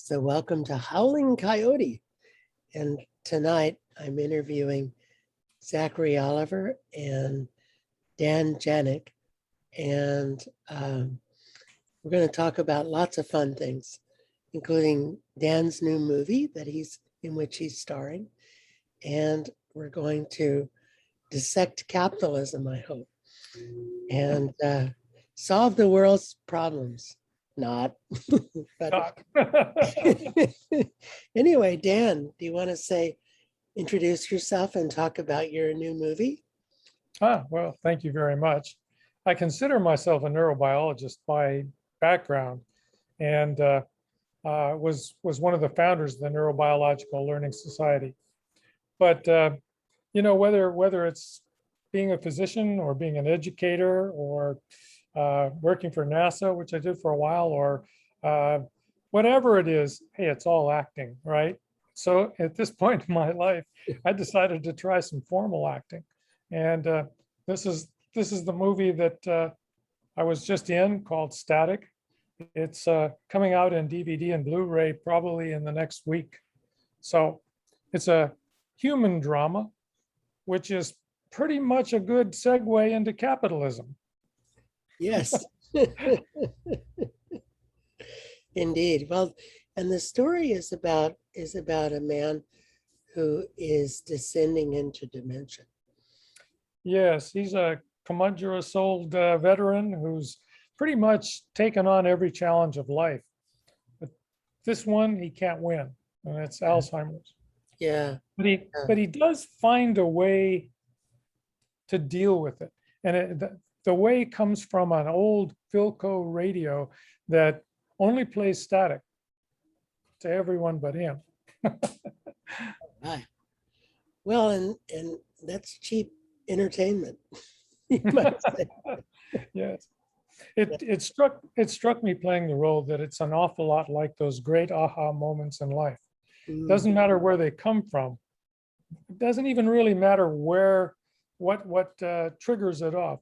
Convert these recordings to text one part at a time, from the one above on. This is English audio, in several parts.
So welcome to Howling Coyote. And tonight I'm interviewing Zachary Oliver and Dan Janik. And we're going to talk about lots of fun things, including Dan's new movie in which he's starring. And we're going to dissect capitalism, I hope, and solve the world's problems. Not. But anyway, Dan, do you want to introduce yourself and talk about your new movie? Well, thank you very much. I consider myself a neurobiologist by background, and was one of the founders of the Neurobiological Learning Society. But whether it's being a physician or being an educator or working for NASA, which I did for a while, or whatever it is, hey, it's all acting, right? So at this point in my life, I decided to try some formal acting, and this is the movie that I was just in, called Static. It's coming out in DVD and Blu-ray probably in the next week. So it's a human drama, which is pretty much a good segue into capitalism. Yes. Indeed. Well, and the story is about a man who is descending into dementia. Yes, he's a commodorous old veteran who's pretty much taken on every challenge of life. But this one, he can't win, and it's Alzheimer's. Yeah. But he does find a way to deal with it. And the way comes from an old Philco radio that only plays static to everyone but him. Right. Well, and that's cheap entertainment, you might say. Yes. It struck me playing the role that it's an awful lot like those great aha moments in life. It doesn't matter where they come from. It doesn't even really matter what triggers it off.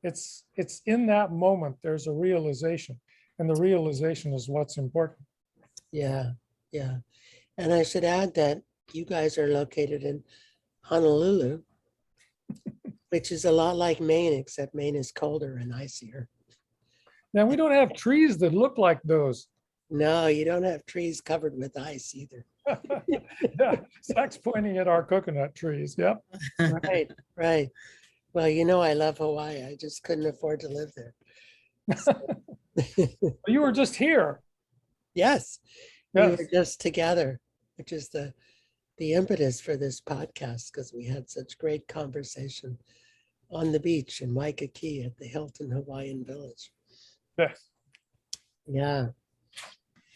It's in that moment there's a realization, and the realization is what's important. Yeah, yeah. And I should add that you guys are located in Honolulu, which is a lot like Maine, except Maine is colder and icier. Now, we don't have trees that look like those. No, you don't have trees covered with ice either. Yeah, Zach's pointing at our coconut trees. Yep. Right. Well, I love Hawaii. I just couldn't afford to live there. So. You were just here. Yes. Yes. We were just together, which is the impetus for this podcast, because we had such great conversation on the beach in Waikiki at the Hilton Hawaiian Village. Yes. Yeah.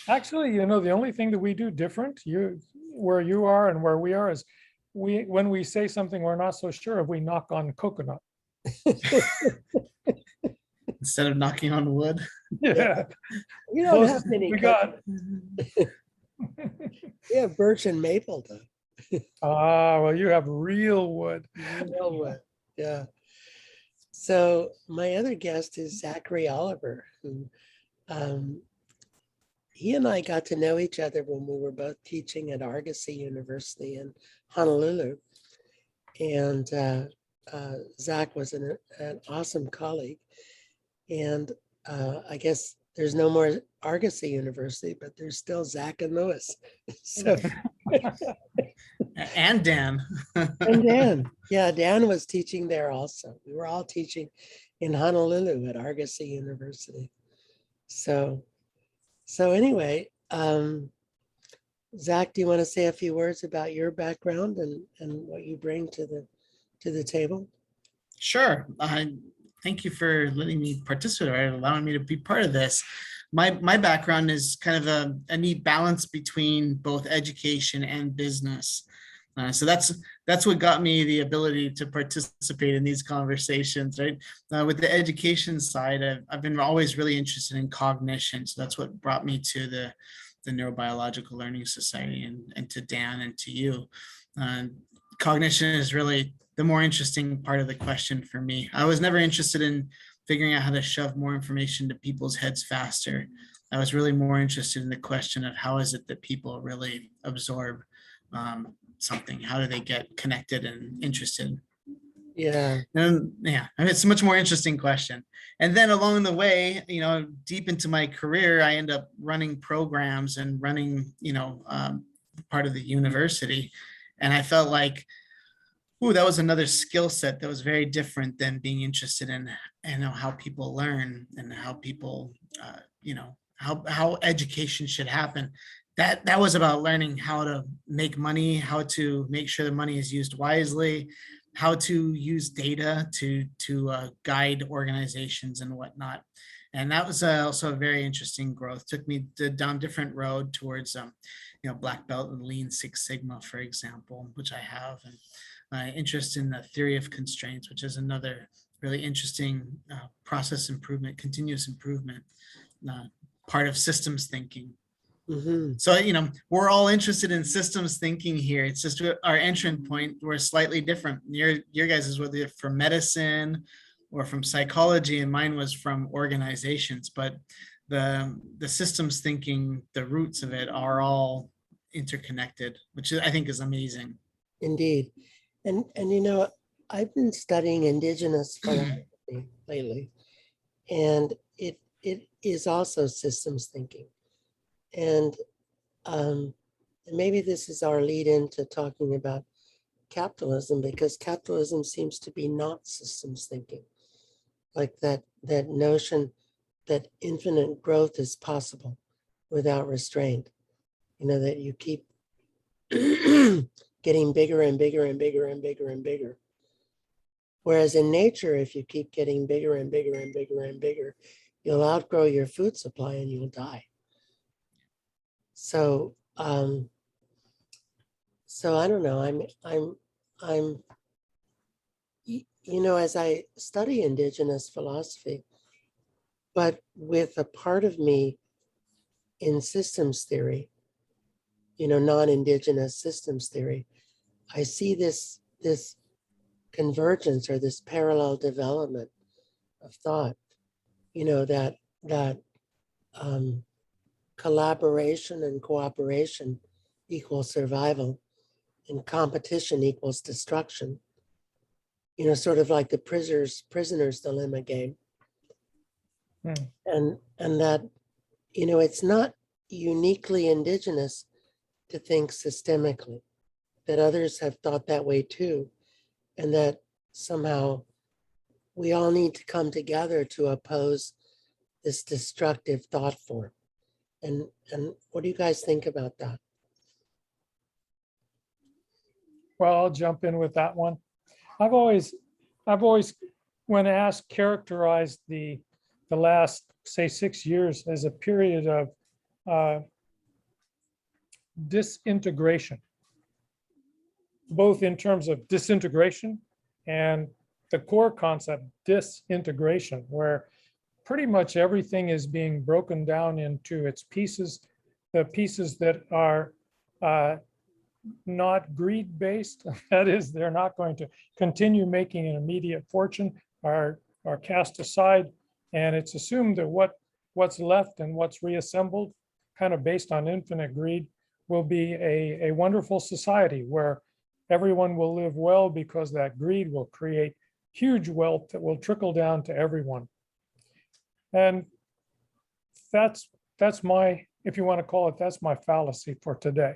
Actually, the only thing that we do different, where you are and where we are, is when we say something we're not so sure of, we knock on coconut. Instead of knocking on wood. Yeah. We don't have many. We got. We have birch and maple, though. Well, you have real wood. Real wood. Yeah. So my other guest is Zachary Oliver, who he and I got to know each other when we were both teaching at Argosy University in Honolulu. And Zach was an awesome colleague. And I guess there's no more Argosy University, but there's still Zach and Lewis. So, and Dan. And Dan. Yeah, Dan was teaching there also. We were all teaching in Honolulu at Argosy University. So anyway, Zach, do you want to say a few words about your background and what you bring to the table? Sure. Thank you for letting me participate, allowing me to be part of this. My background is kind of a neat balance between both education and business. So that's what got me the ability to participate in these conversations, right? With the education side, I've been always really interested in cognition. So that's what brought me to the Neurobiological Learning Society and to Dan and to you. Cognition is really the more interesting part of the question for me. I was never interested in figuring out how to shove more information to people's heads faster. I was really more interested in the question of how is it that people really absorb something? How do they get connected and interested? Yeah. And yeah, I mean, it's a much more interesting question. And then along the way, deep into my career, I end up running programs and running, part of the university. And I felt like, ooh, that was another skill set that was very different than being interested in, how people learn and how people, how education should happen. That was about learning how to make money, how to make sure the money is used wisely, how to use data to guide organizations and whatnot. And that was also a very interesting growth. Took me down different road towards, black belt and lean Six Sigma, for example, which I have, and interest in the theory of constraints, which is another really interesting process improvement, continuous improvement, part of systems thinking. Hmm. So, we're all interested in systems thinking here. It's just our entrant point, we're slightly different. Your guys is whether from medicine or from psychology, and mine was from organizations, but the systems thinking, the roots of it are all interconnected, which I think is amazing. Indeed. And I've been studying indigenous philosophy lately, and it is also systems thinking. And maybe this is our lead into talking about capitalism, because capitalism seems to be not systems thinking, like that notion that infinite growth is possible without restraint, that you keep getting bigger and bigger and bigger and bigger and bigger. Whereas in nature, if you keep getting bigger and bigger and bigger and bigger, you'll outgrow your food supply and you'll die. So, so I don't know. I'm, as I study indigenous philosophy, but with a part of me in systems theory, non-indigenous systems theory, I see this convergence or this parallel development of thought, that collaboration and cooperation equals survival, and competition equals destruction. Sort of like the prisoner's dilemma game. And that, it's not uniquely indigenous to think systemically, that others have thought that way too, and that somehow we all need to come together to oppose this destructive thought form. And what do you guys think about that? Well, I'll jump in with that one. I've always, when asked, characterized the last, say, 6 years as a period of disintegration, both in terms of disintegration and the core concept, disintegration, where pretty much everything is being broken down into its pieces. The pieces that are not greed-based, that is, they're not going to continue making an immediate fortune, are cast aside, and it's assumed that what's left and what's reassembled, kind of based on infinite greed, will be a wonderful society where everyone will live well, because that greed will create huge wealth that will trickle down to everyone. And that's my, if you want to call it, that's my fallacy for today.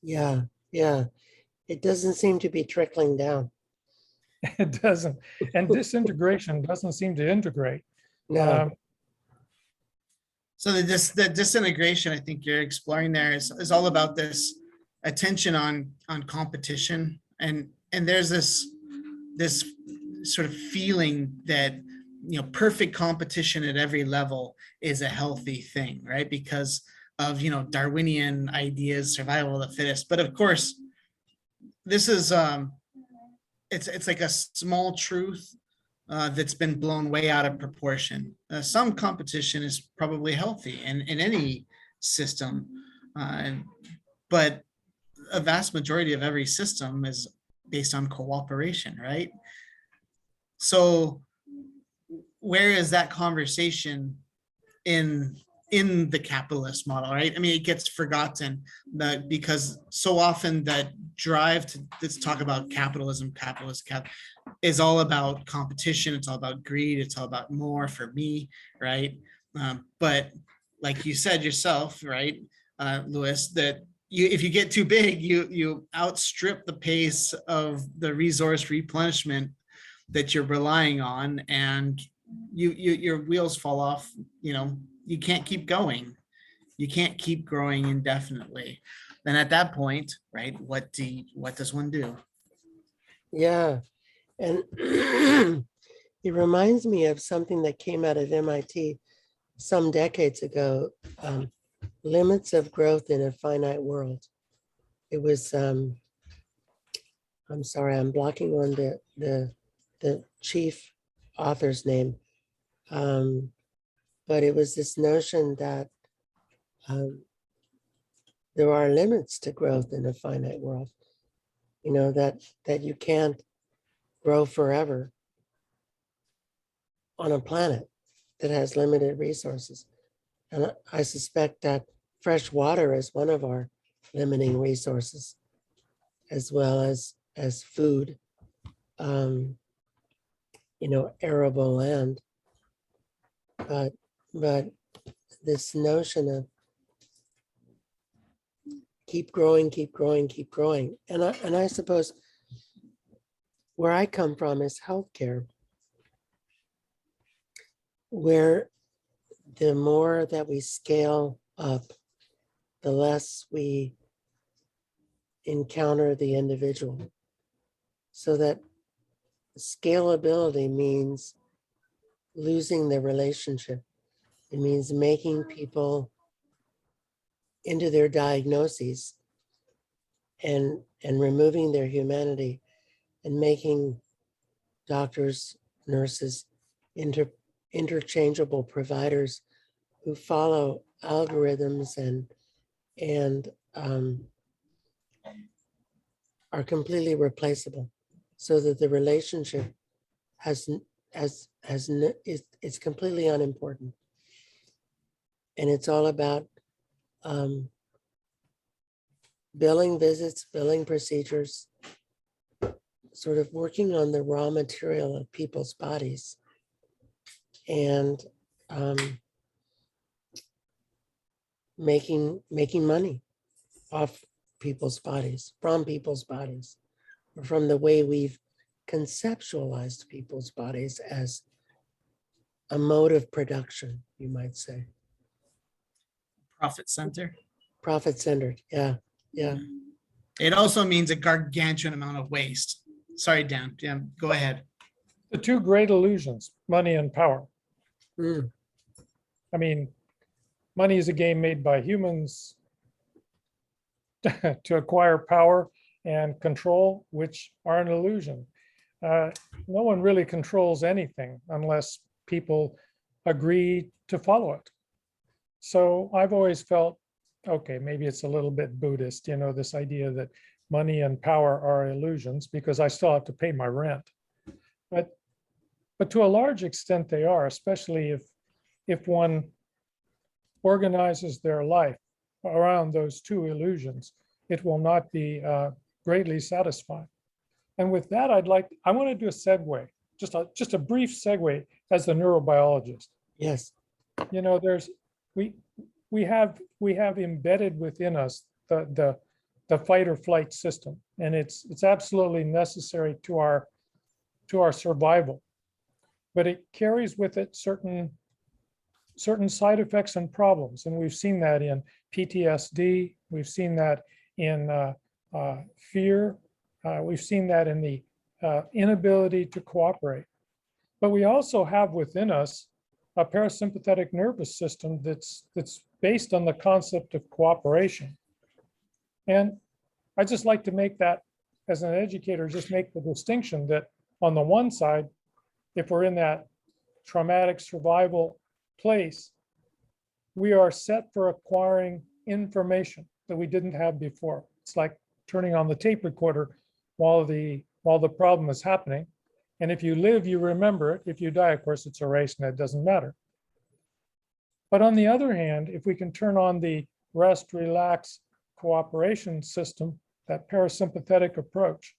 Yeah. It doesn't seem to be trickling down. It doesn't. And disintegration doesn't seem to integrate. No. So the disintegration I think you're exploring there is all about this attention on competition, and there's this sort of feeling that perfect competition at every level is a healthy thing, right? Because of Darwinian ideas, survival of the fittest. But of course, this is it's like a small truth that's been blown way out of proportion. Some competition is probably healthy in any system, but a vast majority of every system is based on cooperation, right? So where is that conversation in the capitalist model, right? I mean, it gets forgotten that because so often that drive to let's talk about capitalism, is all about competition. It's all about greed. It's all about more for me, right? But like you said yourself, right, Louis, that if you get too big, you outstrip the pace of the resource replenishment that you're relying on, and your wheels fall off. You can't keep going. You can't keep growing indefinitely. Then at that point, right, what does one do? Yeah. And it reminds me of something that came out of MIT some decades ago, limits of growth in a finite world. It was, I'm sorry, I'm blocking on the chief author's name. But it was this notion that there are limits to growth in a finite world, that you can't grow forever on a planet that has limited resources. And I suspect that fresh water is one of our limiting resources, as well as food, arable land. But this notion of keep growing, keep growing, keep growing. And I suppose where I come from is healthcare, where the more that we scale up, the less we encounter the individual. So that scalability means losing the relationship. It means making people into their diagnoses and removing their humanity and making doctors, nurses, interchangeable providers who follow algorithms and are completely replaceable, so that the relationship it's completely unimportant. And it's all about billing visits, billing procedures, sort of working on the raw material of people's bodies, and making money off people's bodies, from people's bodies, or from the way we've conceptualized people's bodies as a mode of production, you might say. Profit center. Profit-centered, yeah. It also means a gargantuan amount of waste. Sorry, Dan. Yeah, go ahead. The two great illusions, money and power. Mm. I mean, money is a game made by humans to acquire power and control, which are an illusion. No one really controls anything unless people agree to follow it. So I've always felt, okay, maybe it's a little bit Buddhist, this idea that money and power are illusions, because I still have to pay my rent. But to a large extent they are, especially if one organizes their life around those two illusions, it will not be greatly satisfying. And with that, I want to do a segue, just a brief segue as the neurobiologist. Yes. We have embedded within us the fight or flight system, and it's absolutely necessary to our survival. But it carries with it certain side effects and problems, and we've seen that in PTSD. We've seen that in fear. We've seen that in the inability to cooperate. But we also have within us a parasympathetic nervous system that's based on the concept of cooperation. And I just like to make that, as an educator, just make the distinction that on the one side, if we're in that traumatic survival place, we are set for acquiring information that we didn't have before. It's like turning on the tape recorder while the problem is happening. And if you live, you remember it. If you die, of course, it's erased and it doesn't matter. But on the other hand, if we can turn on the rest, relax, cooperation system, that parasympathetic approach,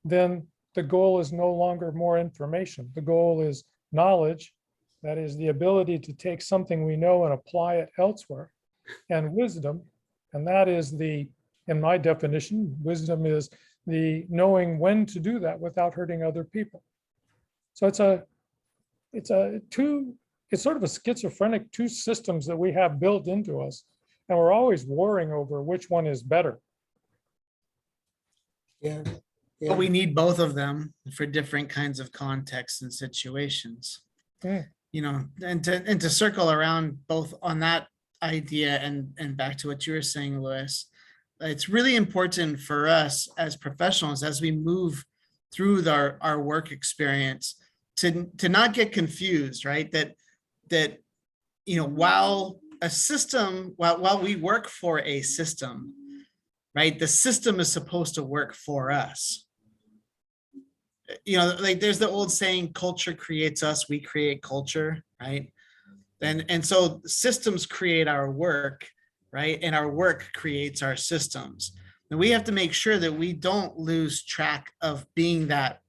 then the goal is no longer more information. The goal is knowledge, that is the ability to take something we know and apply it elsewhere, and wisdom, and that is the, in my definition, wisdom is the knowing when to do that without hurting other people. So it's sort of a schizophrenic two systems that we have built into us, and we're always warring over which one is better. Yeah. But we need both of them for different kinds of contexts and situations. Mm. You know, and to circle around both on that idea and back to what you were saying, Louis, it's really important for us as professionals as we move through our work experience to not get confused, right? That you know, while a system, while we work for a system, right, the system is supposed to work for us. You know, like there's the old saying, culture creates us, we create culture, right? And so systems create our work, right? And our work creates our systems. And we have to make sure that we don't lose track of being that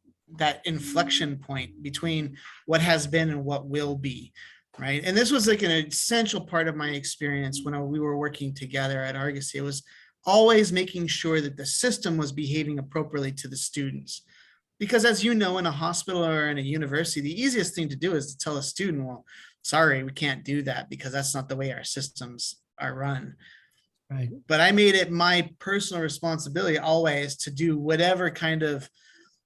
inflection point between what has been and what will be, right? And this was like an essential part of my experience when we were working together at Argosy. It was always making sure that the system was behaving appropriately to the students. Because as you know, in a hospital or in a university, the easiest thing to do is to tell a student, well, sorry, we can't do that because that's not the way our systems are run. Right. But I made it my personal responsibility always to do whatever kind of,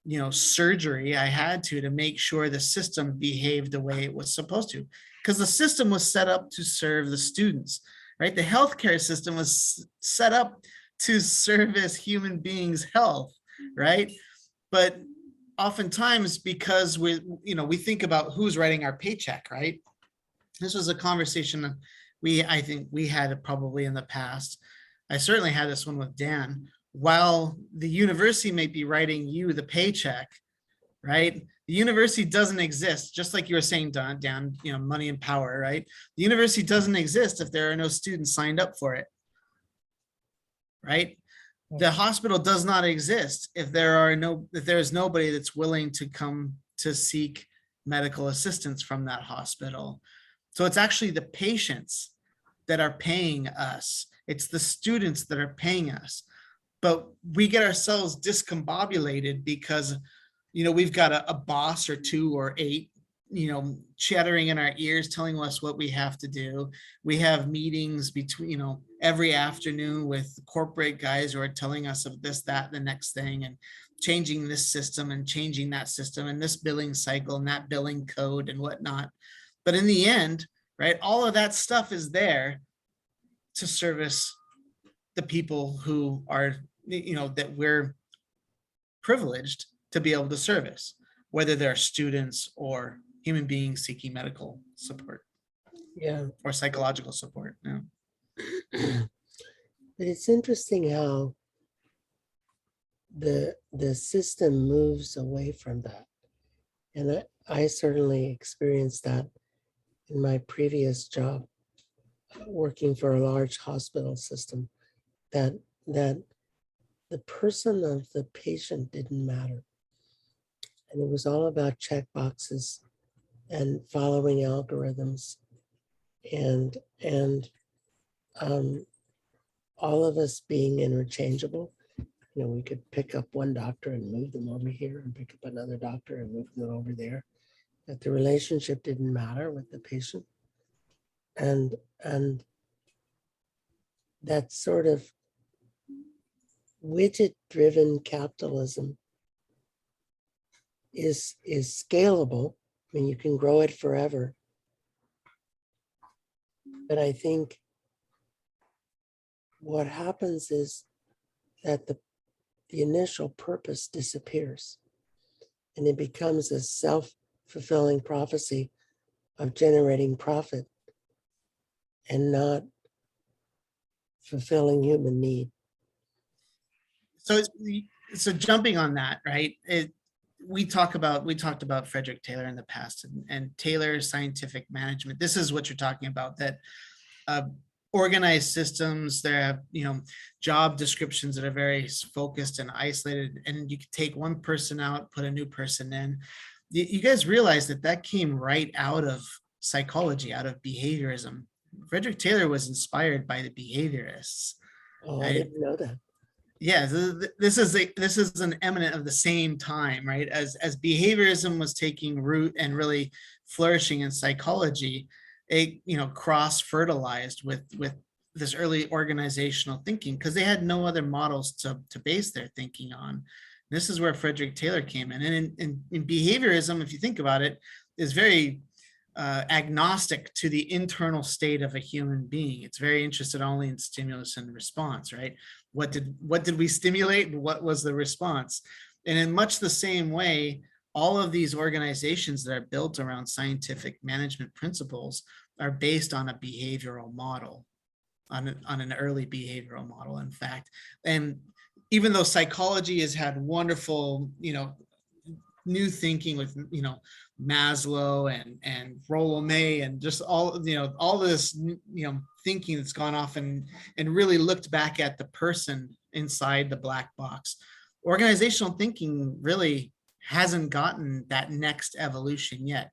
you know, surgery I had to make sure the system behaved the way it was supposed to. Because the system was set up to serve the students, right? The healthcare system was set up to service human beings' health, right? But oftentimes, because we think about who's writing our paycheck, right? This was a conversation I think we had probably in the past. I certainly had this one with Dan. While the university may be writing you the paycheck, right? The university doesn't exist, just like you were saying, Dan, you know, money and power, right? The university doesn't exist if there are no students signed up for it, right? The hospital does not exist if there's nobody that's willing to come to seek medical assistance from that hospital. So it's actually the patients that are paying us. It's the students that are paying us. But we get ourselves discombobulated because, you know, we've got a boss or two or eight, you know, chattering in our ears, telling us what we have to do. We have meetings between, you know, every afternoon with corporate guys who are telling us of this, that, the next thing, and changing this system and changing that system and this billing cycle and that billing code and whatnot. But in the end, right, all of that stuff is there to service the people who are, you know, that we're privileged to be able to service, whether they're students or human beings seeking medical support, or psychological support. Yeah. But it's interesting how the system moves away from that. And I certainly experienced that in my previous job, working for a large hospital system, that the person of the patient didn't matter. And it was all about check boxes and following algorithms and all of us being interchangeable. You know, we could pick up one doctor and move them over here and pick up another doctor and move them over there. That the relationship didn't matter with the patient. And that sort of widget-driven capitalism is scalable. I mean, you can grow it forever. But I think what happens is that the initial purpose disappears and it becomes a self-fulfilling prophecy of generating profit and fulfilling human need. So jumping on that, right? we talked about Frederick Taylor in the past, and Taylor's scientific management. This is what you're talking about, that organized systems, there have, job descriptions that are very focused and isolated, and you could take one person out, put a new person in. You guys realize that came right out of psychology, out of behaviorism. Frederick Taylor was inspired by the behaviorists. Oh, I didn't know that. Yeah, this is an eminent of the same time, right? As behaviorism was taking root and really flourishing in psychology, it cross-fertilized with this early organizational thinking, because they had no other models to base their thinking on. This is where Frederick Taylor came in. And in behaviorism, if you think about it, is very agnostic to the internal state of a human being. It's very interested only in stimulus and response, right? What did we stimulate and what was the response? And in much the same way, all of these organizations that are built around scientific management principles are based on a behavioral model, on an early behavioral model, in fact. And even though psychology has had wonderful, new thinking with, Maslow and Rollo May, and just all this, thinking that's gone off and really looked back at the person inside the black box. Organizational thinking really hasn't gotten that next evolution yet.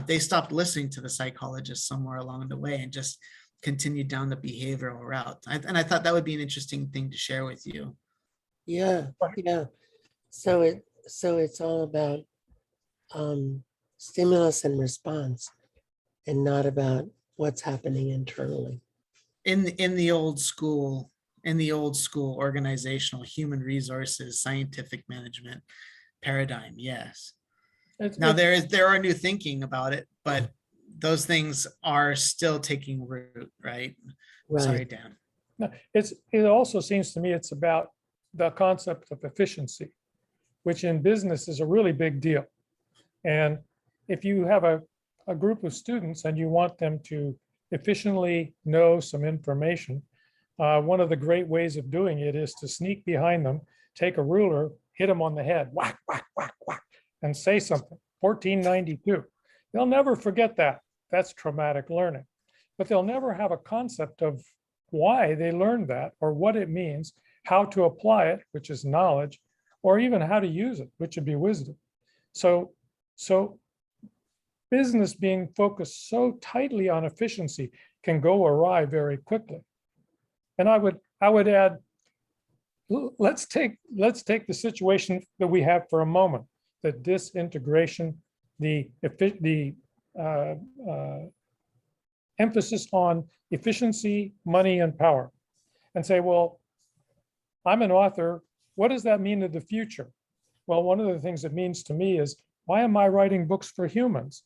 They stopped listening to the psychologists somewhere along the way and just continued down the behavioral route. And I thought that would be an interesting thing to share with you. Yeah. So it's all about stimulus and response, and not about what's happening internally. In the old school organizational human resources scientific management paradigm, yes. Now there are new thinking about it, but those things are still taking root, right? Sorry, Dan. No, it also seems to me it's about the concept of efficiency, which in business is a really big deal. And if you have a group of students and you want them to efficiently know some information, one of the great ways of doing it is to sneak behind them, take a ruler, hit them on the head, whack, whack, whack, whack, and say something. 1492. They'll never forget that. That's traumatic learning. But they'll never have a concept of why they learned that, or what it means, how to apply it, which is knowledge, or even how to use it, which would be wisdom. So business being focused so tightly on efficiency can go awry very quickly. And I would add, let's take the situation that we have for a moment, the disintegration, the emphasis on efficiency, money, and power, and say, well, I'm an author. What does that mean to the future? Well, one of the things it means to me is, why am I writing books for humans?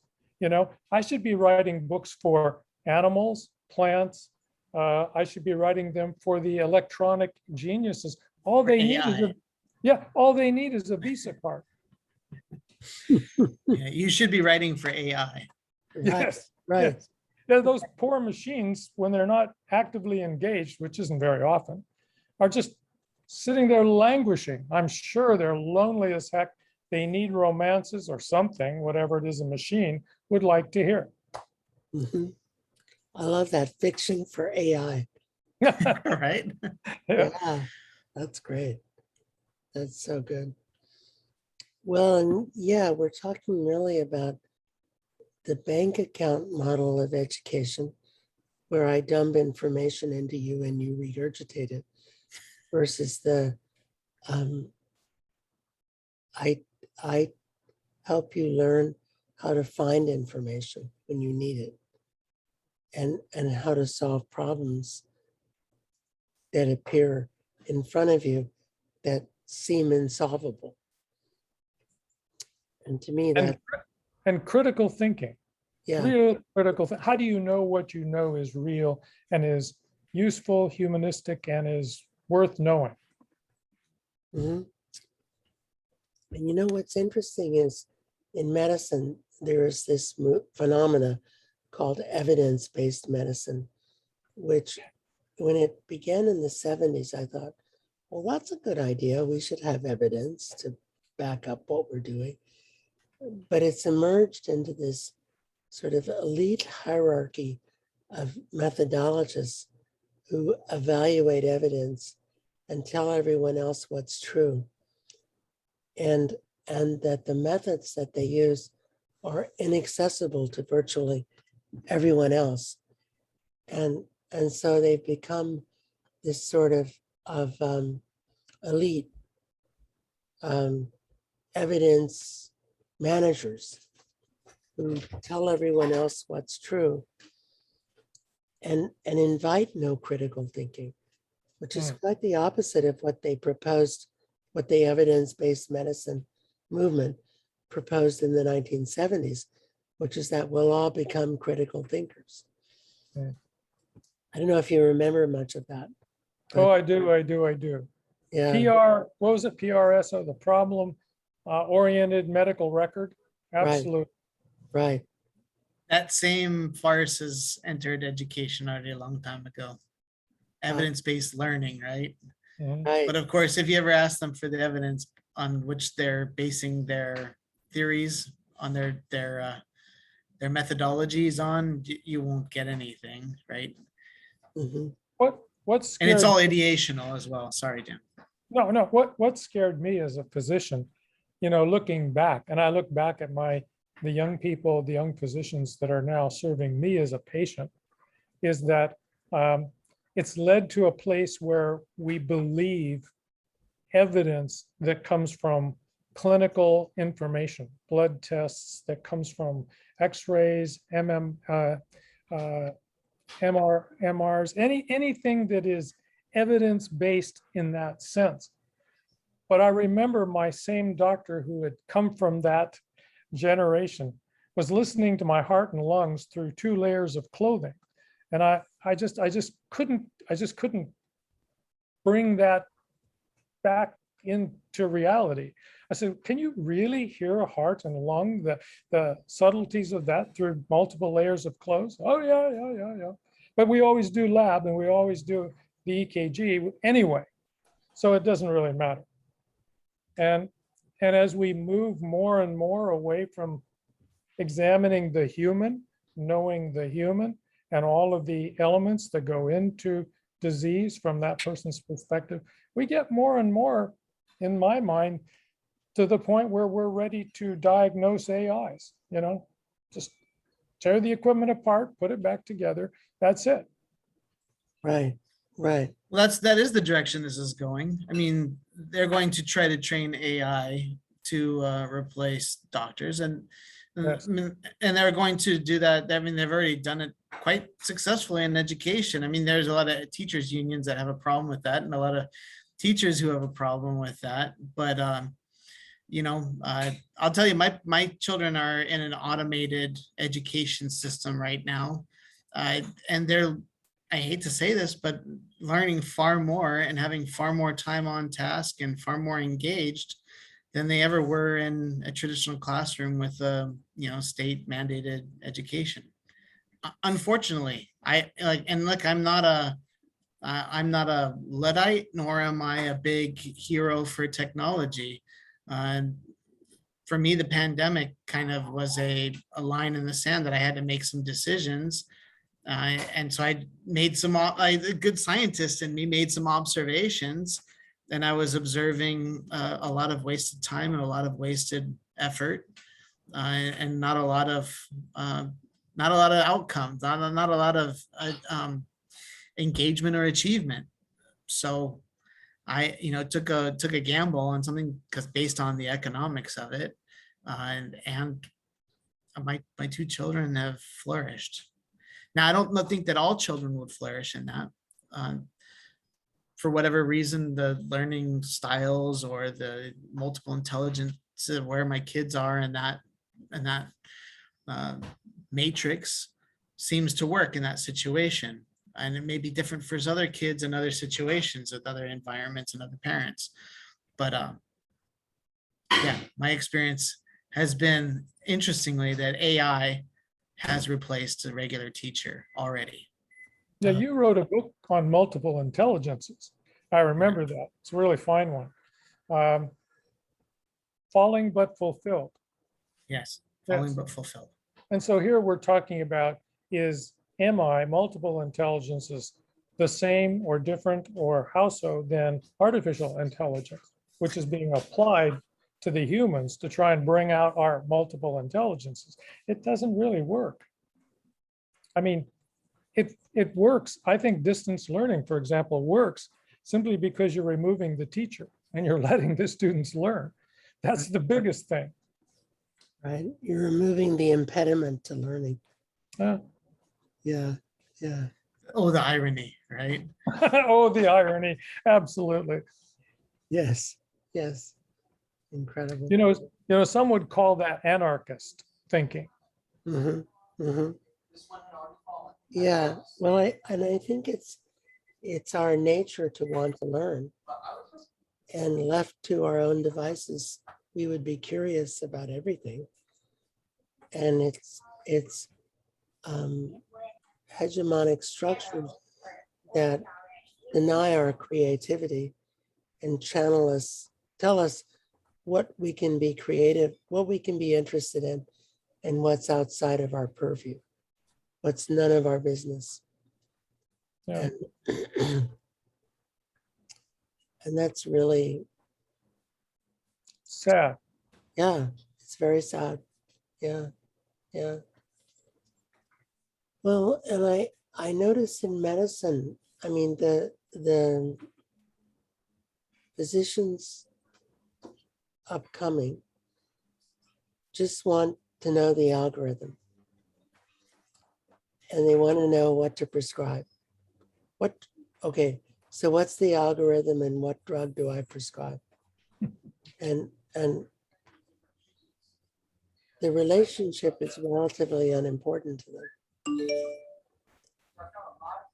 I should be writing books for animals, plants. I should be writing them for the electronic geniuses. All they need is a Visa card. Yeah, you should be writing for AI. Yes, right. Yes. Yeah, those poor machines, when they're not actively engaged, which isn't very often, are just sitting there languishing. I'm sure they're lonely as heck. They need romances or something, whatever it is a machine would like to hear. Mm-hmm. I love that, fiction for AI. Right? Yeah, that's great. That's so good. Well, and yeah, we're talking really about the bank account model of education, where I dump information into you and you regurgitate it, versus the I help you learn how to find information when you need it, and how to solve problems that appear in front of you that seem insolvable. And to me, that and critical thinking. Yeah. Real critical. How do you know what you know is real and is useful, humanistic, and is worth knowing? Mm-hmm. And what's interesting is, in medicine, there is this phenomena called evidence-based medicine, which when it began in the 70s, I thought, well, that's a good idea. We should have evidence to back up what we're doing. But it's emerged into this sort of elite hierarchy of methodologists who evaluate evidence and tell everyone else what's true. And that the methods that they use are inaccessible to virtually everyone else. And so they've become this sort of elite evidence managers who tell everyone else what's true and invite no critical thinking, which is quite the opposite of what they proposed, what the evidence-based medicine movement proposed in the 1970s, which is that we'll all become critical thinkers. I don't know if you remember much of that. Oh, I do. Yeah, PR, what was it? PRSO, the problem oriented medical record. Absolutely. right. That same farce has entered education already a long time ago. Evidence-based learning, right? Mhm. Right. But of course, if you ever ask them for the evidence on which they're basing their theories on their methodologies on, you won't get anything, right? Mhm. What And it's scared all ideational as well. Sorry, Dan. No, what scared me as a physician, looking back, and I look back at the young people, the young physicians that are now serving me as a patient, is that it's led to a place where we believe evidence that comes from clinical information, blood tests, that comes from X-rays, MRs, anything that is evidence-based in that sense. But I remember my same doctor who had come from that generation was listening to my heart and lungs through 2 layers of clothing. And I just couldn't bring that back into reality. I said, can you really hear a heart and lung, the subtleties of that through multiple layers of clothes? Oh yeah. But we always do lab and we always do the EKG anyway. So it doesn't really matter. And as we move more and more away from examining the human, knowing the human, and all of the elements that go into disease from that person's perspective, we get more and more, in my mind, to the point where we're ready to diagnose AIs, just tear the equipment apart, put it back together. That's it. Right. Well, that is the direction this is going. I mean, they're going to try to train AI to replace doctors, and Yes. and they're going to do that. I mean, they've already done it quite successfully in education. I mean, there's a lot of teachers unions that have a problem with that, and a lot of teachers who have a problem with that. But I'll tell you, my children are in an automated education system right now, and they're, I hate to say this, but learning far more and having far more time on task and far more engaged than they ever were in a traditional classroom with a state mandated education. Unfortunately, I'm not a Luddite, nor am I a big hero for technology. For me, the pandemic kind of was a line in the sand that I had to make some decisions. And so I made a good scientist in me made some observations, and I was observing a lot of wasted time and a lot of wasted effort, and not a lot of outcomes, not a lot of engagement or achievement. So I, took a gamble on something because based on the economics of it, and my 2 children have flourished. Now, I don't think that all children would flourish in that. For whatever reason, the learning styles or the multiple intelligence of where my kids are in that matrix seems to work in that situation. And it may be different for other kids in other situations with other environments and other parents. But yeah, my experience has been, interestingly, that AI has replaced a regular teacher already. Yeah, you wrote a book on multiple intelligences. I remember that. It's a really fine one. falling but fulfilled. Yes, Yes. falling but fulfilled. And so here we're talking about is MI, multiple intelligences, the same or different, or how so, than artificial intelligence, which is being applied to the humans to try and bring out our multiple intelligences. It doesn't really work. I mean, it works. I think distance learning, for example, works simply because you're removing the teacher and you're letting the students learn. That's the biggest thing. Right? You're removing the impediment to learning. Uh, Yeah, yeah. Oh, the irony, right? oh, the irony. Absolutely. Yes, yes. Incredible. You know, some would call that anarchist thinking. Mm-hmm, mm-hmm. Yeah, well, I think it's our nature to want to learn, and left to our own devices, we would be curious about everything, and it's hegemonic structures that deny our creativity and channel us, tell us what we can be creative, what we can be interested in, and what's outside of our purview, what's none of our business. Yeah. And that's really, Sad. yeah, it's very sad. Yeah, yeah. Well, and I notice in medicine, I mean, the physicians upcoming just want to know the algorithm, and they want to know what to prescribe. Okay, so what's the algorithm and what drug do I prescribe? And the relationship is relatively unimportant to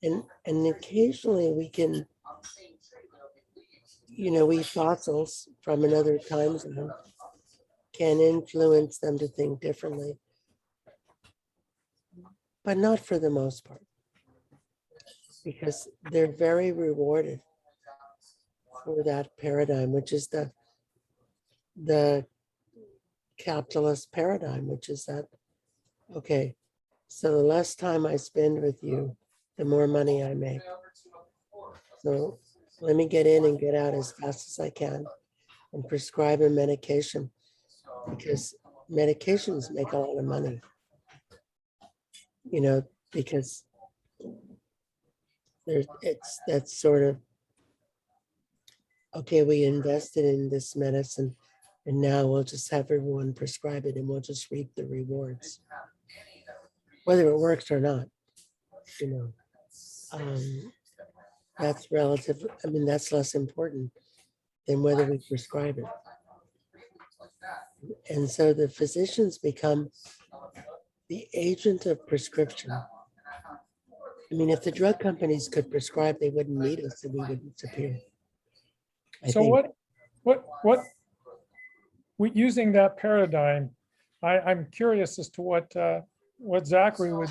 them. And occasionally we can, we fossils from another time zone can influence them to think differently, but not for the most part, because they're very rewarded for that paradigm, which is the capitalist paradigm, which is that, okay, so the less time I spend with you, the more money I make. So let me get in and get out as fast as I can and prescribe a medication, because medications make a lot of money, because that's sort of, okay, we invested in this medicine and now we'll just have everyone prescribe it and we'll just reap the rewards, whether it works or not. That's relative. I mean, that's less important than whether we prescribe it. And so the physicians become the agent of prescription. I mean, if the drug companies could prescribe, they wouldn't need us and we wouldn't disappear. So using that paradigm, I'm curious as to what Zachary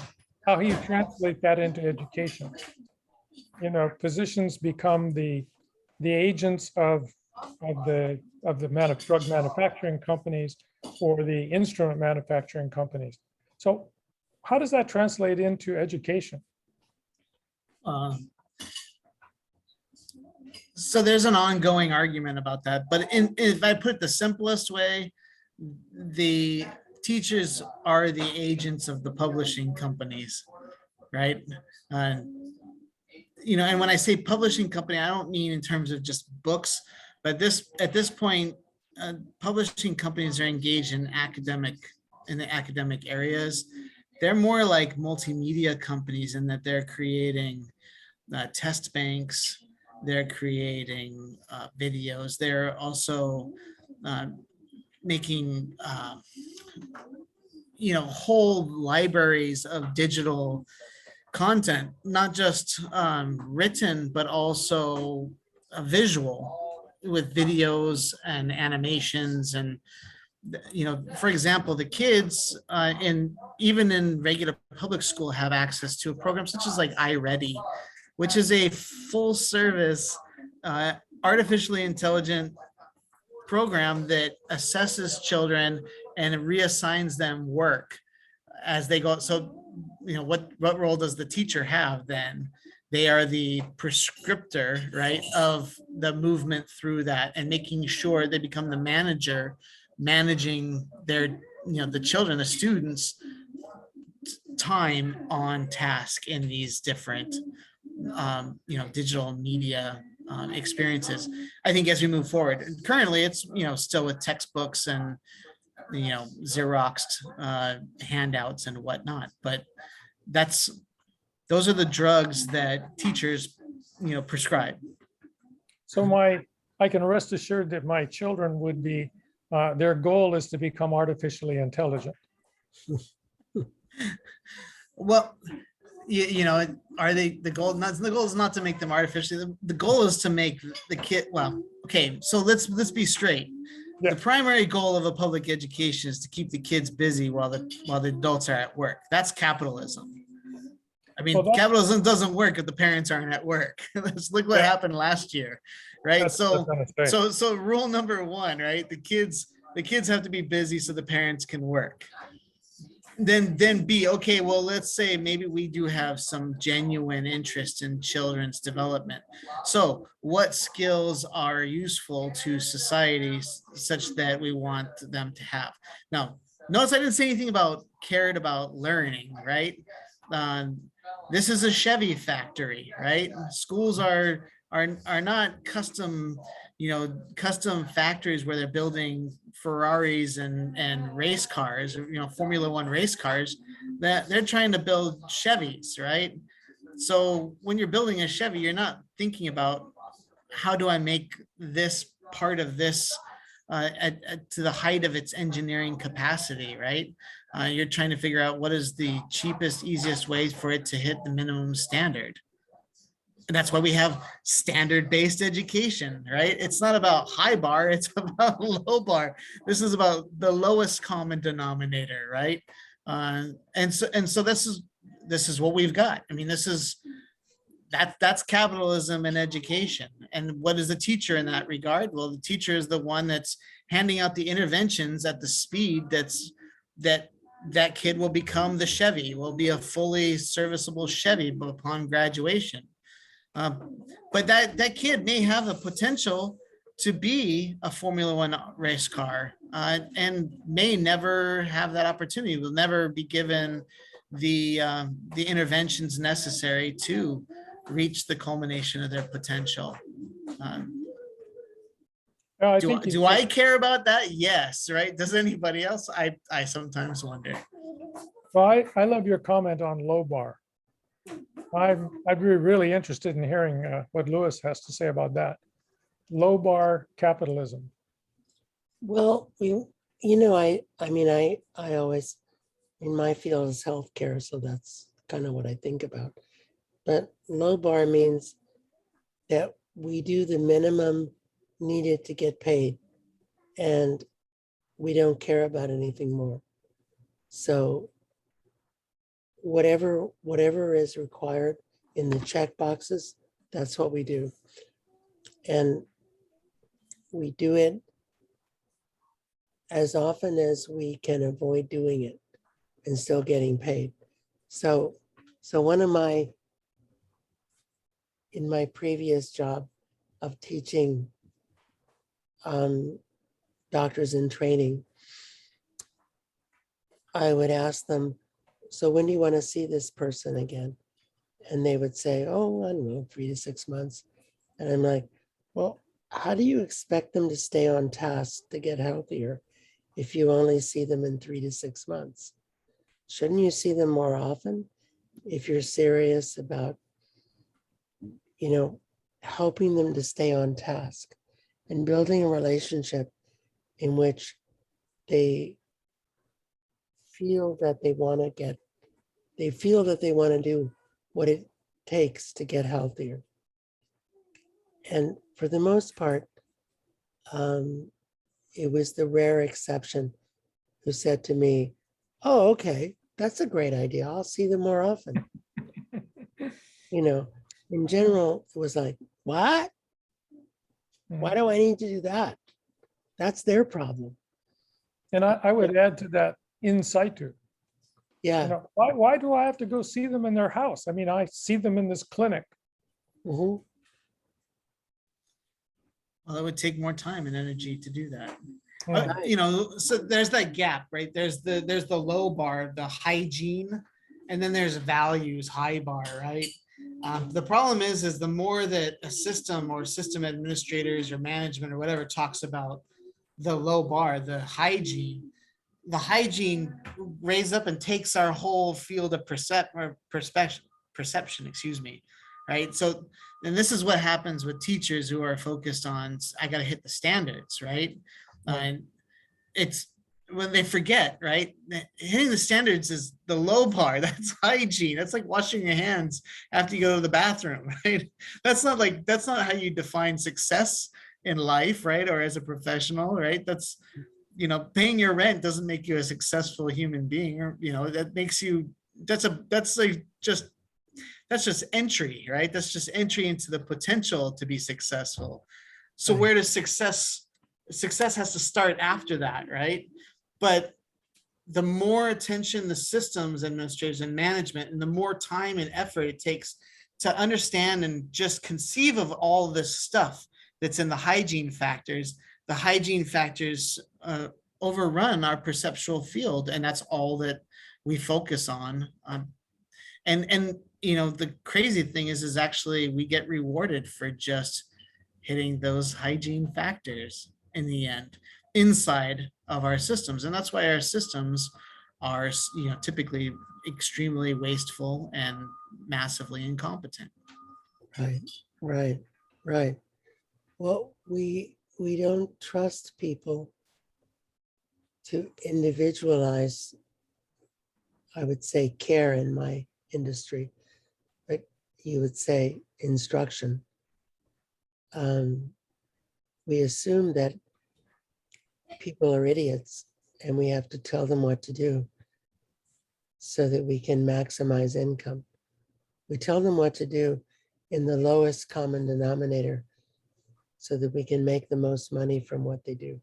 how he translate that into education. Physicians become the agents of the drug manufacturing companies or the instrument manufacturing companies. So how does that translate into education? So there's an ongoing argument about that, but if I put it the simplest way, the teachers are the agents of the publishing companies, right? And when I say publishing company, I don't mean in terms of just books, but at this point, publishing companies are engaged in the academic areas. They're more like multimedia companies in that they're creating test banks, they're creating videos, they're also making whole libraries of digital content, not just written, but also visual, with videos and animations. And for example, the kids even in regular public school have access to a program such as like iReady, which is a full service artificially intelligent program that assesses children and reassigns them work as they go. So, what role does the teacher have then? They are the prescriptor, right, of the movement through that, and making sure they become the manager, managing their, the children, the students' time on task in these different, digital media experiences. I think as we move forward, currently it's, still with textbooks and, Xeroxed handouts and whatnot, but those are the drugs that teachers, prescribe. So I can rest assured that my children would be, their goal is to become artificially intelligent. Well, are they the goal? The goal is not to make them artificially. The goal is to make the kid. Well, okay. So let's be straight. Yeah. The primary goal of a public education is to keep the kids busy while the adults are at work. That's capitalism. I mean, capitalism doesn't work if the parents aren't at work. Let's look what happened last year, right? So rule number one, right? The kids have to be busy so the parents can work. Then B, okay, well, let's say maybe we do have some genuine interest in children's development. So what skills are useful to society such that we want them to have? Now, notice I didn't say anything about cared about learning, right? This is a Chevy factory, right? Schools are not custom, custom factories where they're building Ferraris and race cars, Formula One race cars. That they're trying to build Chevys, right? So when you're building a Chevy, you're not thinking about how do I make this part of this to the height of its engineering capacity, right? You're trying to figure out what is the cheapest, easiest way for it to hit the minimum standard. And that's why we have standard-based education, right? It's not about high bar, it's about low bar. This is about the lowest common denominator, right? And so this is what we've got. I mean, that's capitalism and education. And what is the teacher in that regard? Well, the teacher is the one that's handing out the interventions at the speed that kid will become the Chevy, will be a fully serviceable Chevy upon graduation. But that kid may have the potential to be a Formula One race car and may never have that opportunity, will never be given the interventions necessary to reach the culmination of their potential. Do I care about that? Yes, right? Does anybody else? I sometimes wonder. Well, I love your comment on low bar. I'd be really interested in hearing what Lewis has to say about that. Low bar capitalism. Well, I always, in my field is healthcare, so that's kind of what I think about. But low bar means that we do the minimum needed to get paid, and we don't care about anything more. So whatever is required in the check boxes, that's what we do. And we do it as often as we can avoid doing it and still getting paid. So in my previous job of teaching doctors in training, I would ask them, so when do you want to see this person again? And they would say, oh, I don't know, 3 to 6 months. And I'm like, well, how do you expect them to stay on task to get healthier if you only see them in 3 to 6 months? Shouldn't you see them more often if you're serious about, helping them to stay on task and building a relationship in which they feel that they want to do what it takes to get healthier. And for the most part, it was the rare exception who said to me, oh, okay, that's a great idea. I'll see them more often. In general, it was like, what? Why do I need to do that? That's their problem. And I would add to that in situ. Yeah. Why do I have to go see them in their house? I mean, I see them in this clinic. Mhm. Well, it would take more time and energy to do that. Yeah. So there's that gap, right? There's the low bar, the hygiene, and then there's values, high bar, right? The problem is the more that a system or system administrators or management or whatever talks about the low bar, the hygiene raises up and takes our whole field of perception, excuse me, right? So, and this is what happens with teachers who are focused on, I got to hit the standards, right? And it's when they forget, right? Hitting the standards is the low bar. That's hygiene. That's like washing your hands after you go to the bathroom, right? That's not how you define success in life, right? Or as a professional, right? That's, paying your rent doesn't make you a successful human being, or, that makes you, that's just entry, right? That's just entry into the potential to be successful. So where does success has to start after that, right? But the more attention the systems administrators and management, and the more time and effort it takes to understand and just conceive of all this stuff that's in the hygiene factors overrun our perceptual field, and that's all that we focus on. And the crazy thing is actually we get rewarded for just hitting those hygiene factors in the end inside of our systems, and that's why our systems are typically extremely wasteful and massively incompetent. Right. Well, we don't trust people to individualize, I would say, care in my industry, but you would say instruction. We assume that people are idiots and we have to tell them what to do so that we can maximize income. We tell them what to do in the lowest common denominator so that we can make the most money from what they do.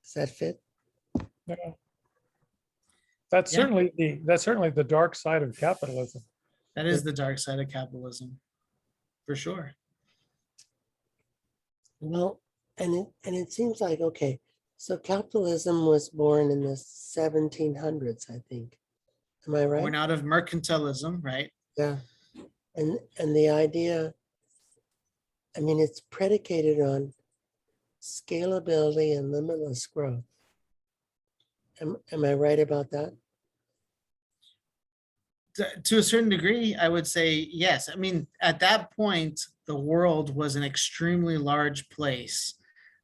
Does that fit? Yeah. That's certainly the dark side of capitalism. That is the dark side of capitalism, for sure. Well, and it seems like, okay, so capitalism was born in the 1700s, I think. Am I right? Born out of mercantilism, right? Yeah. And the idea, I mean, it's predicated on scalability and limitless growth. Am I right about that? To a certain degree, I would say yes. I mean, at that point, the world was an extremely large place.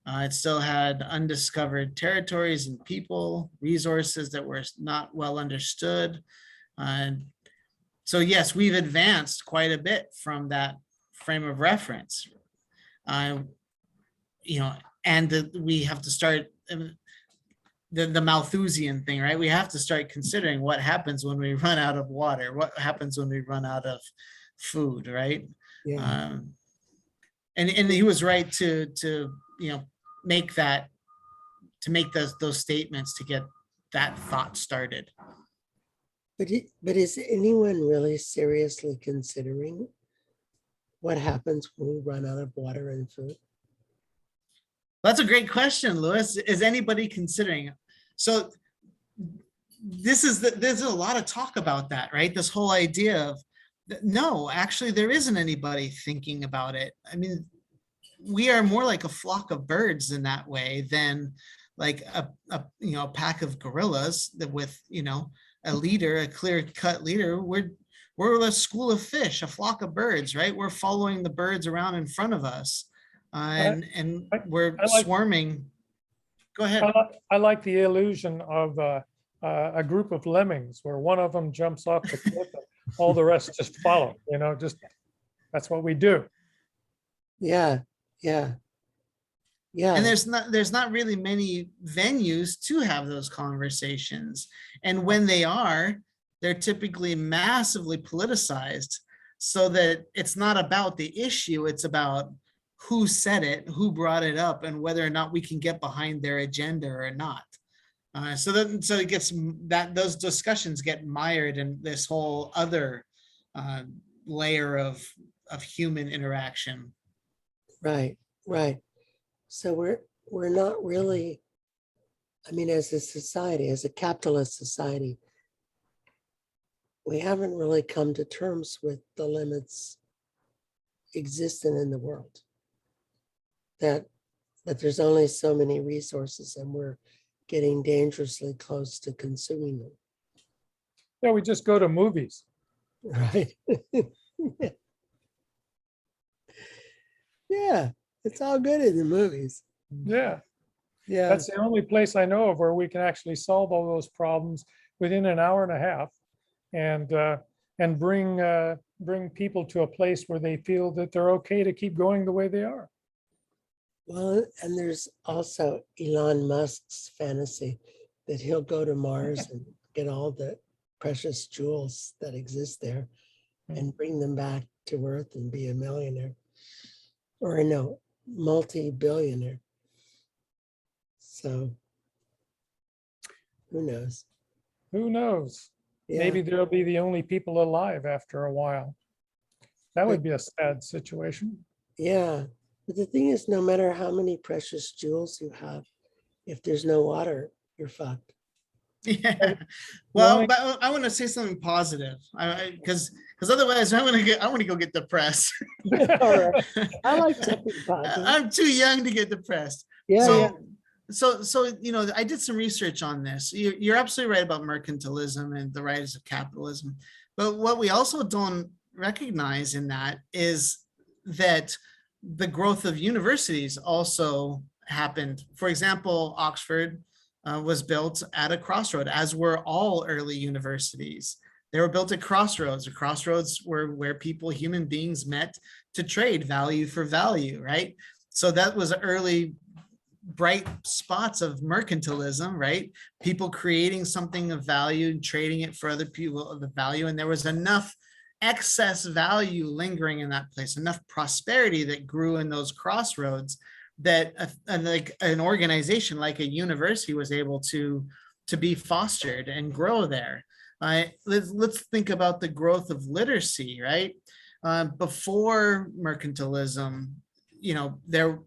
It still had undiscovered territories and people, resources that were not well understood. And so, yes, we've advanced quite a bit from that frame of reference. And we have to start the Malthusian thing, right? We have to start considering what happens when we run out of water, what happens when we run out of food, right? Yeah. And he was right to make those statements to get that thought started. But is anyone really seriously considering what happens when we run out of water and food? That's a great question, Louis. Is anybody considering? So there's a lot of talk about that, right? This whole idea of, no, actually, there isn't anybody thinking about it. I mean, we are more like a flock of birds in that way than like a pack of gorillas that with, a leader, a clear-cut leader. We're a school of fish, a flock of birds, right? We're following the birds around in front of us. And we're swarming. Go ahead. I like the illusion of a group of lemmings where one of them jumps off the cliff and all the rest just follow, that's what we do. Yeah. And there's not really many venues to have those conversations. And when they are, they're typically massively politicized so that it's not about the issue, it's about who said it, who brought it up, and whether or not we can get behind their agenda or not. So it gets that those discussions get mired in this whole other layer of human interaction. Right, right. So we're not really, I mean, as a society, as a capitalist society, we haven't really come to terms with the limits existing in the world. That there's only so many resources and we're getting dangerously close to consuming them. Yeah, we just go to movies. Right. Yeah, it's all good in the movies. Yeah, Yeah. that's the only place I know of where we can actually solve all those problems within an hour and a half, and bring people to a place where they feel that they're okay to keep going the way they are. Well, and there's also Elon Musk's fantasy that he'll go to Mars and get all the precious jewels that exist there and bring them back to Earth and be a millionaire, or no, multi-billionaire. So who knows? Who knows? Yeah. Maybe they'll be the only people alive after a while. That would be a sad situation. Yeah. But the thing is, no matter how many precious jewels you have, if there's no water, you're fucked. Yeah. Well, but I want to say something positive, because otherwise I'm gonna go get depressed. All right. I like something positive. I'm too young to get depressed. Yeah. So, yeah. So I did some research on this. You're absolutely right about mercantilism and the rise of capitalism. But what we also don't recognize in that is that the growth of universities also happened. For example, Oxford was built at a crossroad, as were all early universities. They were built at crossroads. The crossroads were where people, human beings, met to trade value for value, right? So that was early bright spots of mercantilism, right? People creating something of value and trading it for other people of the value. And there was enough excess value lingering in that place, enough prosperity that grew in those crossroads that like an organization like a university was able to be fostered and grow there. Let's think about the growth of literacy, right? Before mercantilism, there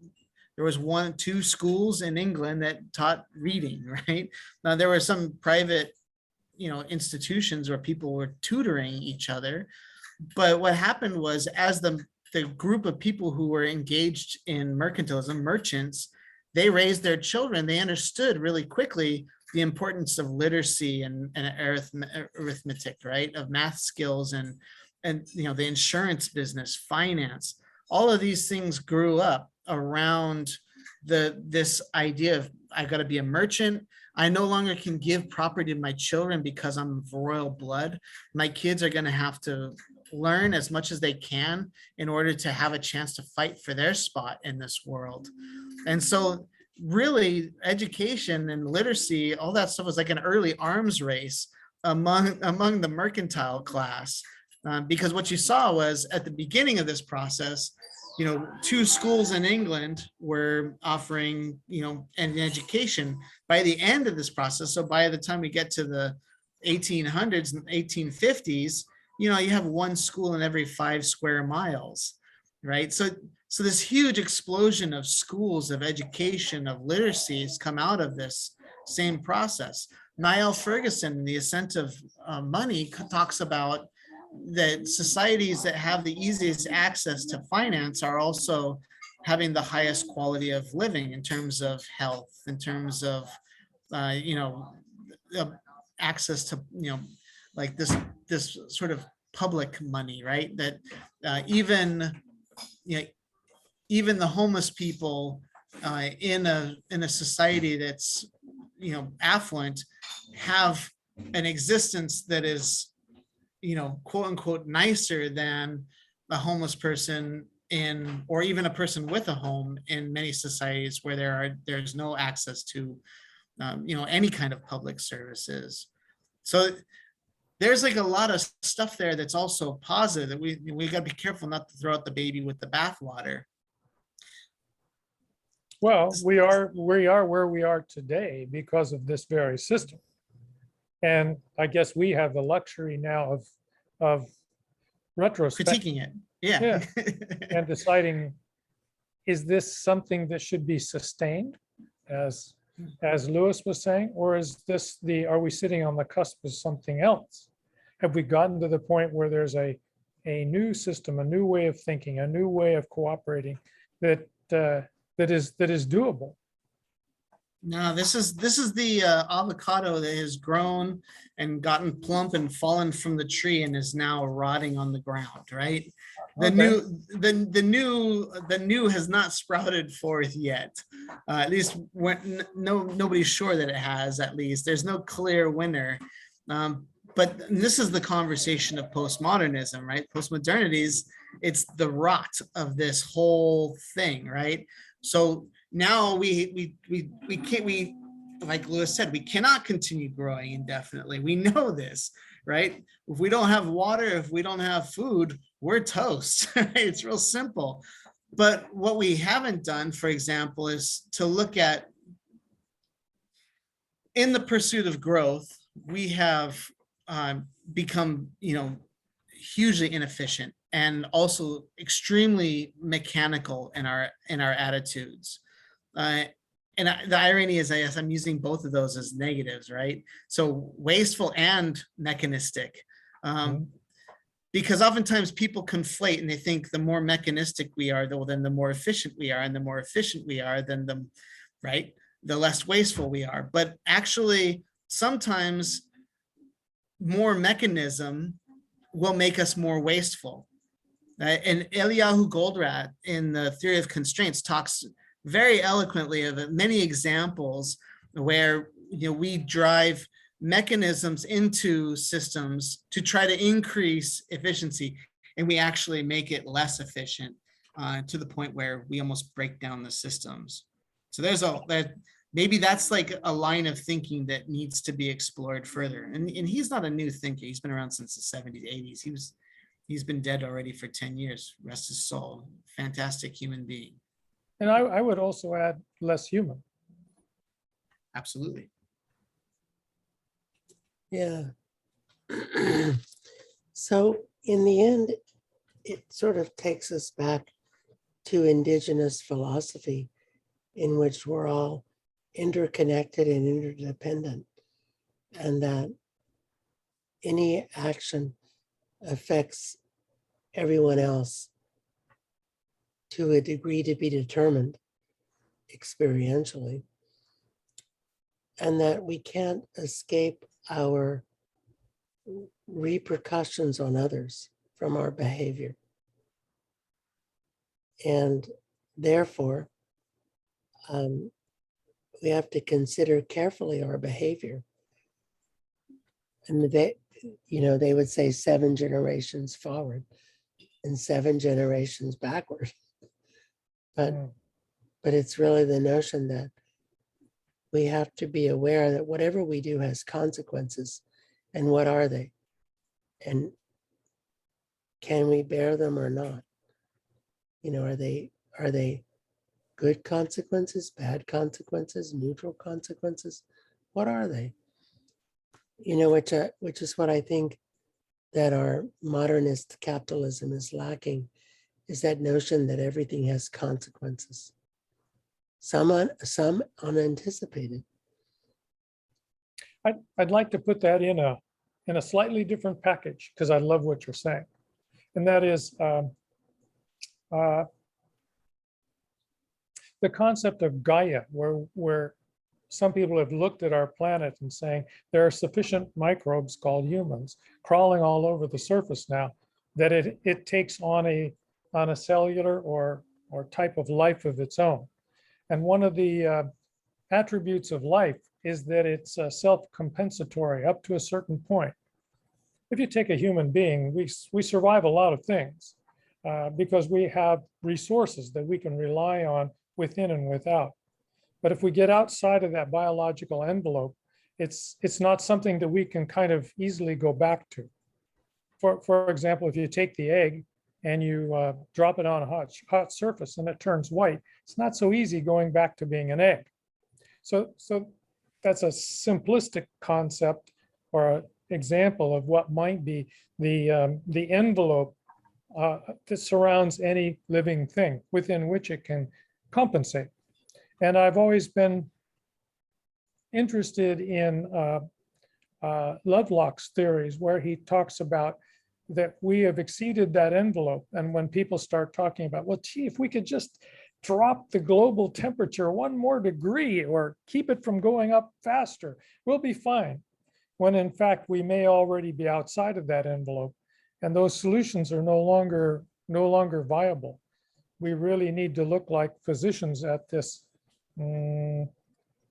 was 1-2 schools in England that taught reading, right? Now there were some private, institutions where people were tutoring each other. But what happened was, as the group of people who were engaged in mercantilism, merchants, they raised their children. They understood really quickly the importance of literacy and arithmetic, right? Of math skills and the insurance business, finance. All of these things grew up around this idea of, I got to be a merchant. I no longer can give property to my children because I'm of royal blood. My kids are going to have to learn as much as they can in order to have a chance to fight for their spot in this world. And so really education and literacy, all that stuff was like an early arms race among the mercantile class. Because what you saw was, at the beginning of this process, 2 schools in England were offering, an education. By the end of this process, so by the time we get to the 1800s and 1850s, you have 1 school in every 5 square miles, right? So this huge explosion of schools, of education, of literacy has come out of this same process. Niall Ferguson, The Ascent of Money, talks about that societies that have the easiest access to finance are also having the highest quality of living in terms of health, in terms of, access to, like this sort of public money, right? That even the homeless people in a society that's, affluent, have an existence that is, quote unquote, nicer than a homeless person or even a person with a home in many societies where there's no access to, any kind of public services. So there's like a lot of stuff there that's also positive, that we got to be careful not to throw out the baby with the bathwater. Well, we are where we are today because of this very system. And I guess we have the luxury now of retrospect. Critiquing it. Yeah. And deciding, is this something that should be sustained, as Lewis was saying, or is this are we sitting on the cusp of something else? Have we gotten to the point where there's a new system, a new way of thinking, a new way of cooperating that is doable? No, this is the avocado that has grown and gotten plump and fallen from the tree and is now rotting on the ground, right? The new has not sprouted forth yet. At least nobody's sure that it has. At least there's no clear winner. But this is the conversation of postmodernism, right? Postmodernity it's the rot of this whole thing, right? So now we can't, like Lewis said, we cannot continue growing indefinitely. We know this, right? If we don't have water, if we don't have food, we're toast. Right? It's real simple. But what we haven't done, for example, is to look at, in the pursuit of growth, we have become, hugely inefficient and also extremely mechanical in our attitudes. And the irony is, I guess I'm using both of those as negatives, right? So wasteful and mechanistic. Because oftentimes people conflate and they think the more mechanistic we are, then the more efficient we are, and the more efficient we are, then the less wasteful we are. But actually, sometimes more mechanism will make us more wasteful. And Eliyahu Goldratt in the Theory of Constraints talks very eloquently of many examples where we drive mechanisms into systems to try to increase efficiency, and we actually make it less efficient to the point where we almost break down the systems. So maybe that's like a line of thinking that needs to be explored further. And he's not a new thinker. He's been around since the 70s, 80s. He's been dead already for 10 years. Rest his soul. Fantastic human being. And I would also add less human. Absolutely. Yeah. So in the end, it sort of takes us back to indigenous philosophy, in which we're all interconnected and interdependent, and that any action affects everyone else to a degree to be determined experientially, and that we can't escape our repercussions on others from our behavior. And therefore, we have to consider carefully our behavior. And they would say 7 generations forward and 7 generations backward. But it's really the notion that we have to be aware that whatever we do has consequences. And what are they? And can we bear them or not? Are they good consequences, bad consequences, neutral consequences? What are they? Which is what I think that our modernist capitalism is lacking, is that notion that everything has consequences. Some unanticipated. I'd like to put that in a slightly different package, because I love what you're saying. And that is the concept of Gaia, where some people have looked at our planet and saying there are sufficient microbes called humans crawling all over the surface now that it takes on a cellular or type of life of its own. And one of the attributes of life is that it's self-compensatory up to a certain point. If you take a human being, we survive a lot of things because we have resources that we can rely on within and without. But if we get outside of that biological envelope, it's not something that we can kind of easily go back to. For example, if you take the egg and you drop it on a hot surface and it turns white, it's not so easy going back to being an egg. So that's a simplistic concept or an example of what might be the envelope that surrounds any living thing within which it can compensate. And I've always been interested in Lovelock's theories, where he talks about that we have exceeded that envelope. And when people start talking about, well, gee, if we could just drop the global temperature 1 more degree or keep it from going up faster, we'll be fine. When in fact, we may already be outside of that envelope, and those solutions are no longer viable. We really need to look like physicians at this, I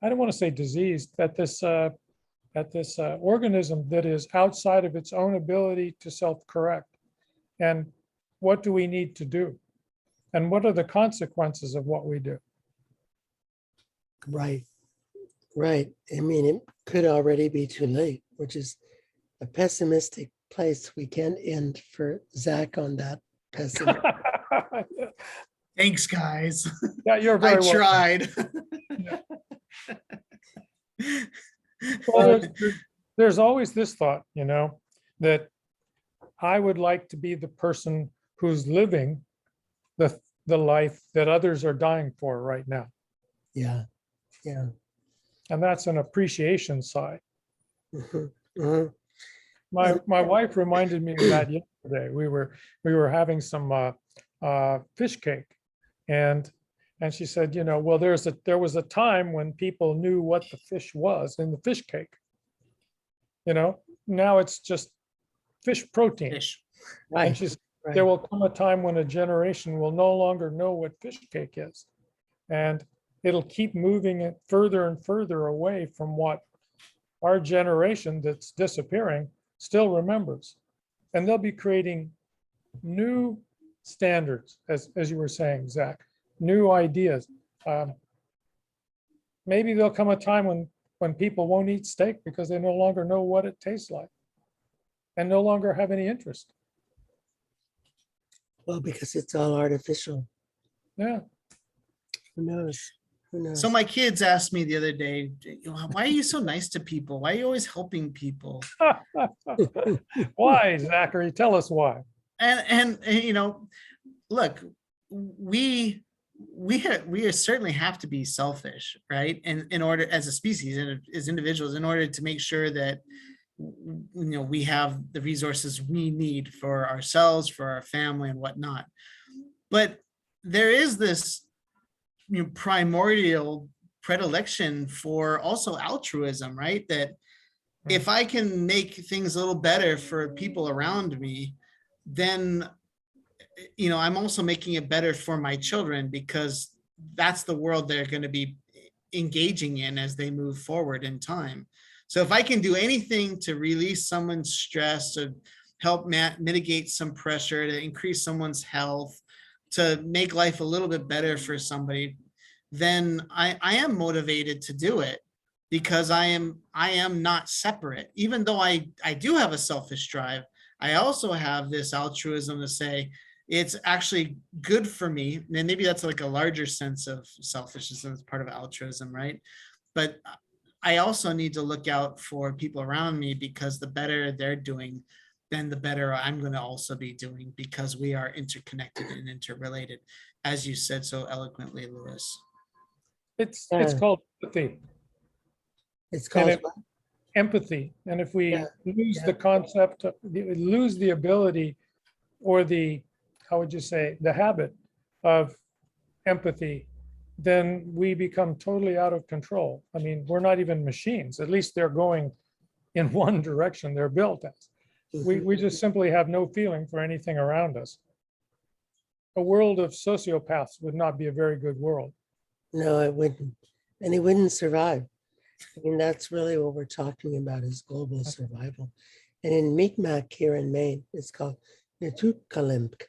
don't want to say disease, at this organism that is outside of its own ability to self-correct. And what do we need to do? And what are the consequences of what we do? Right. Right. I mean, it could already be too late, which is a pessimistic place. We can't end for Zach on that pessimism. Thanks, guys. Yeah, you're very I welcome. tried. Well, there's always this thought, that I would like to be the person who's living the life that others are dying for right now. Yeah. Yeah. And that's an appreciation side. Mhm, mhm. My wife reminded me of that yesterday. We were having some fish cake, and she said, well, there was a time when people knew what the fish was in the fish cake. Now it's just fish protein. Fish. And Right. she said, Right. there will come a time when a generation will no longer know what fish cake is, and it'll keep moving it further and further away from what our generation that's disappearing still remembers. And they'll be creating new standards, as you were saying, Zach, new ideas. Maybe there'll come a time when people won't eat steak because they no longer know what it tastes like and no longer have any interest. Well, because it's all artificial. Yeah. Who knows? Who knows? So my kids asked me the other day, why are you so nice to people? Why are you always helping people? Why, Zachary? Tell us why. And look, we certainly have to be selfish, right? And in order, as a species and as individuals, in order to make sure that we have the resources we need for ourselves, for our family, and whatnot. But there is this primordial predilection for also altruism, right? That if I can make things a little better for people around me, then I'm also making it better for my children, because that's the world they're going to be engaging in as they move forward in time. So if I can do anything to release someone's stress, to help mitigate some pressure, to increase someone's health, to make life a little bit better for somebody, then I am motivated to do it, because I am not separate. Even though I do have a selfish drive, I also have this altruism to say, it's actually good for me. And maybe that's like a larger sense of selfishness as part of altruism, right? But I also need to look out for people around me, because the better they're doing, then the better I'm going to also be doing, because we are interconnected and interrelated, as you said so eloquently, Lewis. It's Yeah. called empathy. It's called Empathy. And if we lose yeah. the concept, lose the ability, or the, how would you say, the habit of empathy, then we become totally out of control. I mean, we're not even machines. At least they're going in one direction. They're built as. We just simply have no feeling for anything around us. A world of sociopaths would not be a very good world. No, it wouldn't. And it wouldn't survive. I mean, that's really what we're talking about, is global survival. And in Mi'kmaq here in Maine, it's called Netukkalimk.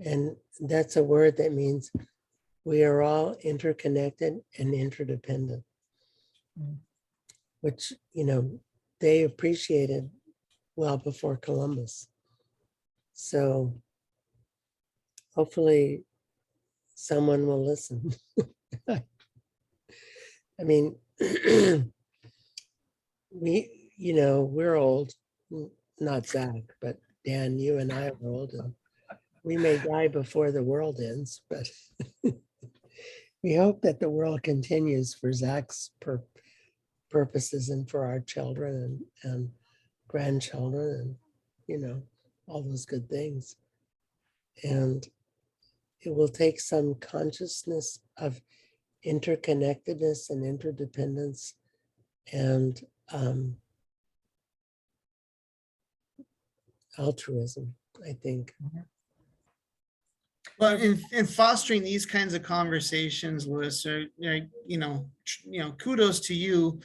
And that's a word that means we are all interconnected and interdependent, which, they appreciated well before Columbus. So hopefully someone will listen. I mean, we're old, not Zach, but Dan, you and I are old, and we may die before the world ends, but we hope that the world continues for Zach's purposes and for our children and grandchildren and, all those good things. And it will take some consciousness of interconnectedness and interdependence and altruism, I think. Well, in fostering these kinds of conversations, Louis, kudos to you,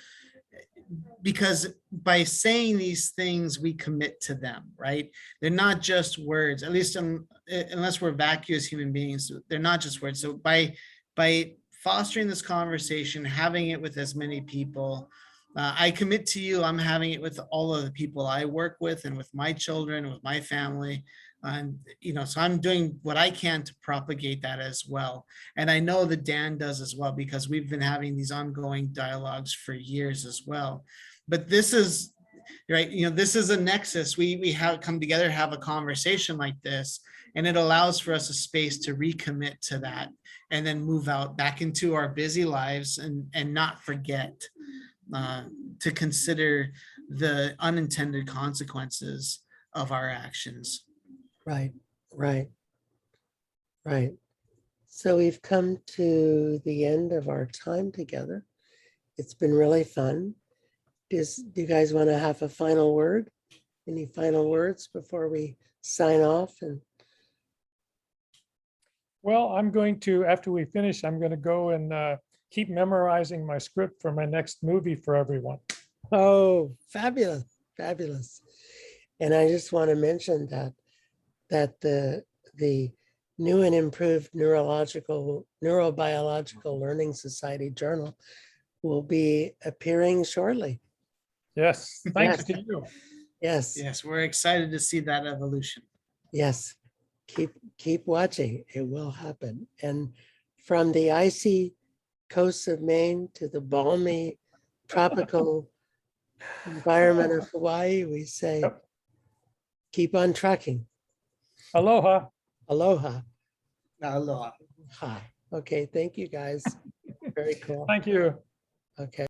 because by saying these things, we commit to them, right? They're not just words, at least unless we're vacuous human beings, they're not just words. So by fostering this conversation, having it with as many people, I commit to you, I'm having it with all of the people I work with and with my children and with my family. And, so I'm doing what I can to propagate that as well. And I know that Dan does as well, because we've been having these ongoing dialogues for years as well. But this is, right, this is a nexus. We have come together, have a conversation like this, and it allows for us a space to recommit to that and then move out back into our busy lives and not forget to consider the unintended consequences of our actions. Right. So we've come to the end of our time together. It's been really fun. Do you guys want to have a final word? Any final words before we sign off? And Well, I'm going to, after we finish, I'm going to go and keep memorizing my script for my next movie for everyone. oh, fabulous. And I just want to mention that the new and improved Neurobiological Learning Society journal will be appearing shortly. Yes, thanks to you. Yes, We're excited to see that evolution. yes. Keep watching. It will happen. And from the icy coasts of Maine to the balmy tropical environment of Hawaii, we say, Yep. keep on trucking. Aloha. Aloha. Aloha. Okay, thank you guys. Very cool. Thank you. Okay.